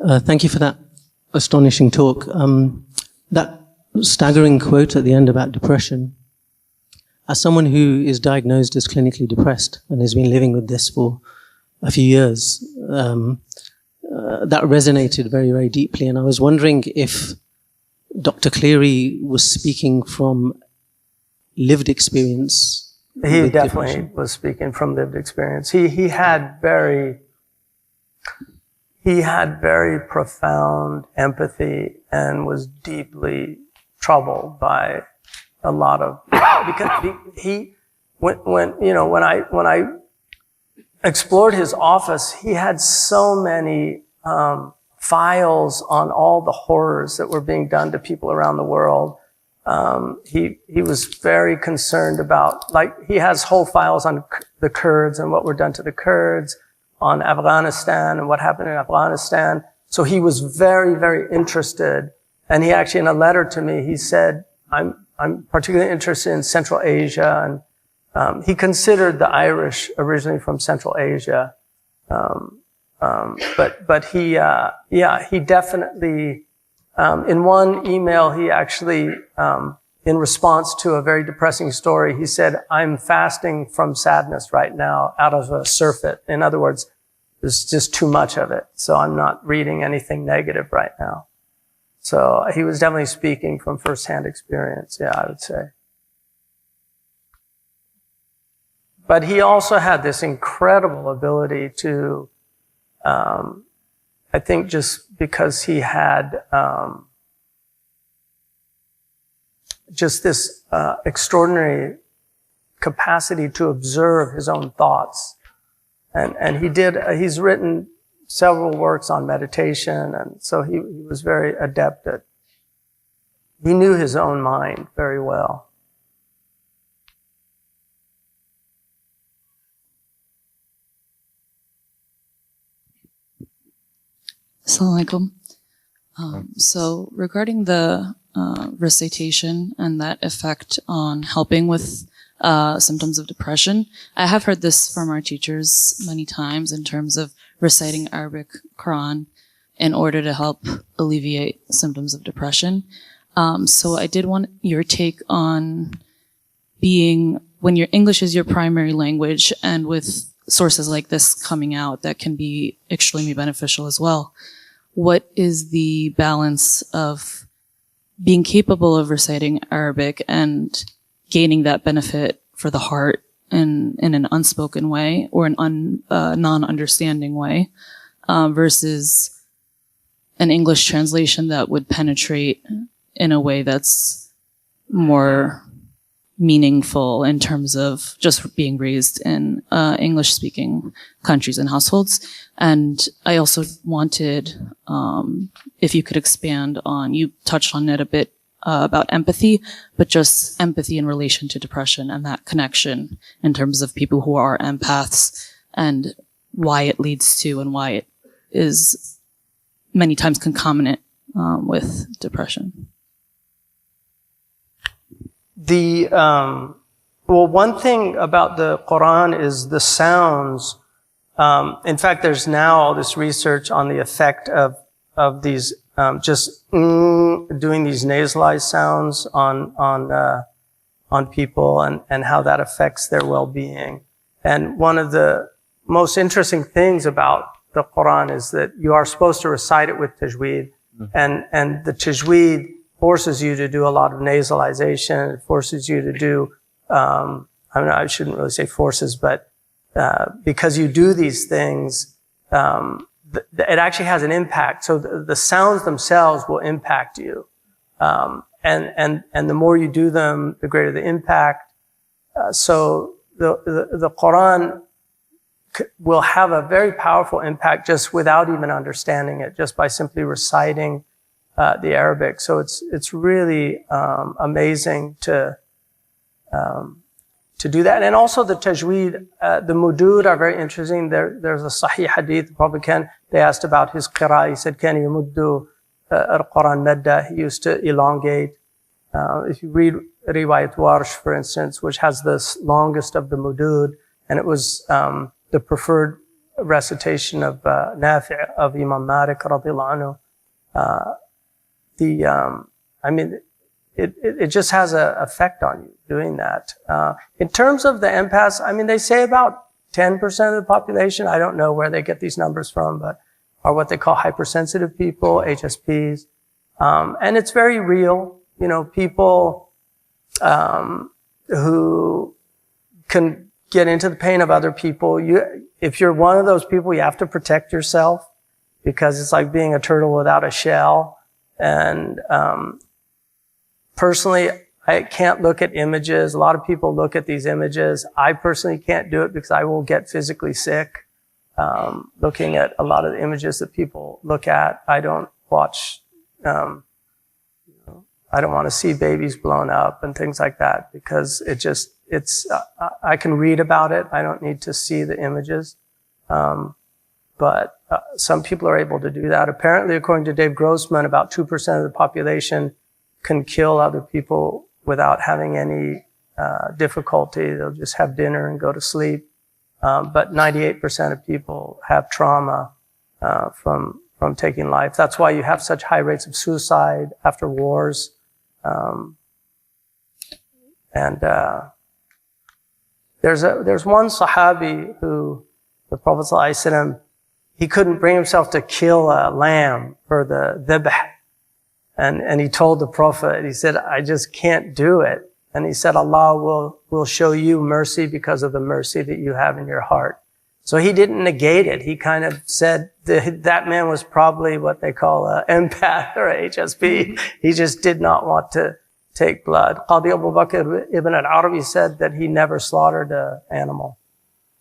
Thank you for that astonishing talk. That staggering quote at the end about depression. As someone who is diagnosed as clinically depressed and has been living with this for a few years, that resonated very, very deeply. And I was wondering if Dr. Cleary was speaking from lived experience. He definitely was speaking from lived experience. He had very profound empathy and was deeply troubled by a lot of, because when I explored his office, he had so many files on all the horrors that were being done to people around the world. He was very concerned about, like, he has whole files on the Kurds and what were done to the Kurds, on Afghanistan and what happened in Afghanistan. So he was very, very interested. And he actually, in a letter to me, he said, I'm particularly interested in Central Asia. And he considered the Irish originally from Central Asia. But he definitely, in one email, he actually, in response to a very depressing story, he said, I'm fasting from sadness right now out of a surfeit. In other words, there's just too much of it. So I'm not reading anything negative right now. So he was definitely speaking from firsthand experience. Yeah, I would say. But he also had this incredible ability to, I think just because he had, just this extraordinary capacity to observe his own thoughts. And he's written several works on meditation, and so he was very adept at, he knew his own mind very well. Assalamu alaikum. So regarding the recitation and that effect on helping with symptoms of depression, I have heard this from our teachers many times in terms of reciting Arabic Qur'an in order to help alleviate symptoms of depression. So I did want your take on when your English is your primary language and with sources like this coming out that can be extremely beneficial as well. What is the balance of being capable of reciting Arabic and gaining that benefit for the heart in an unspoken way or an non-understanding way, versus an English translation that would penetrate in a way that's more meaningful in terms of just being raised in English-speaking countries and households. And I also wanted, if you could expand on, you touched on it a bit, about empathy, but just empathy in relation to depression and that connection in terms of people who are empaths and why it leads to and why it is many times concomitant with depression. Well, one thing about the Qur'an is the sounds. In fact, there's now all this research on the effect of these doing these nasalized sounds on people and how that affects their well-being. And one of the most interesting things about the Qur'an is that you are supposed to recite it with tajweed, and the tajweed forces you to do a lot of nasalization. It forces you to do, I shouldn't really say forces, but because you do these things, it actually has an impact. So the sounds themselves will impact you. And the more you do them, the greater the impact. So the Quran will have a very powerful impact just without even understanding it, just by simply reciting the Arabic. So it's really amazing to do that. And also the tajweed, the mudud are very interesting. There's a Sahih Hadith, the Prophet they asked about his qira'ah. He said, "Can yamuddu al-Quran madda?" He used to elongate. If you read Riwayat Warsh, for instance, which has the longest of the mudud, and it was the preferred recitation of Nafi' of Imam Malik radiallahu anhu. It just has an effect on you doing that. In terms of the empaths, I mean, they say about 10% of the population, I don't know where they get these numbers from, but are what they call hypersensitive people, HSPs. And it's very real. You know, people who can get into the pain of other people. If you're one of those people, you have to protect yourself because it's like being a turtle without a shell. And personally, I can't look at images. A lot of people look at these images. I personally can't do it because I will get physically sick. Looking at a lot of the images that people look at, I don't watch, I don't want to see babies blown up and things like that because I can read about it. I don't need to see the images. But some people are able to do that. Apparently, according to Dave Grossman, about 2% of the population can kill other people without having any difficulty. They'll just have dinner and go to sleep. But 98% of people have trauma from taking life. That's why you have such high rates of suicide after wars. There's one Sahabi who the Prophet ﷺ, he couldn't bring himself to kill a lamb for the dhibh. And he told the Prophet, he said, I just can't do it. And he said, Allah will show you mercy because of the mercy that you have in your heart. So he didn't negate it. He kind of said that man was probably what they call an empath or a HSP. He just did not want to take blood. Qadi Abu Bakr ibn al-Arabi said that he never slaughtered an animal.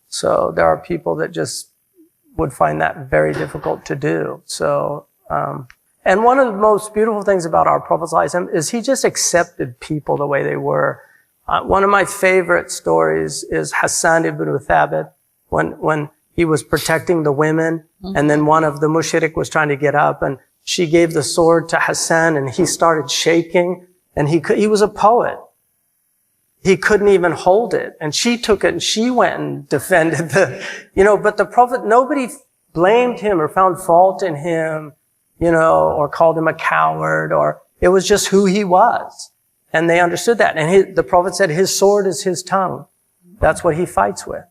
So there are people that just would find that very difficult to do. So, and one of the most beautiful things about our Prophet ﷺ is he just accepted people the way they were. One of my favorite stories is Hassan ibn Thabit when he was protecting the women, and then one of the mushrik was trying to get up, and she gave the sword to Hassan, and he started shaking, and he was a poet. He couldn't even hold it, and she took it, and she went and defended but the Prophet, nobody blamed him or found fault in him, or called him a coward, or it was just who he was. And they understood that. And the Prophet said his sword is his tongue. That's what he fights with.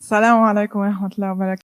Assalamu alaikum wa rahmatullahi wa barakatuh.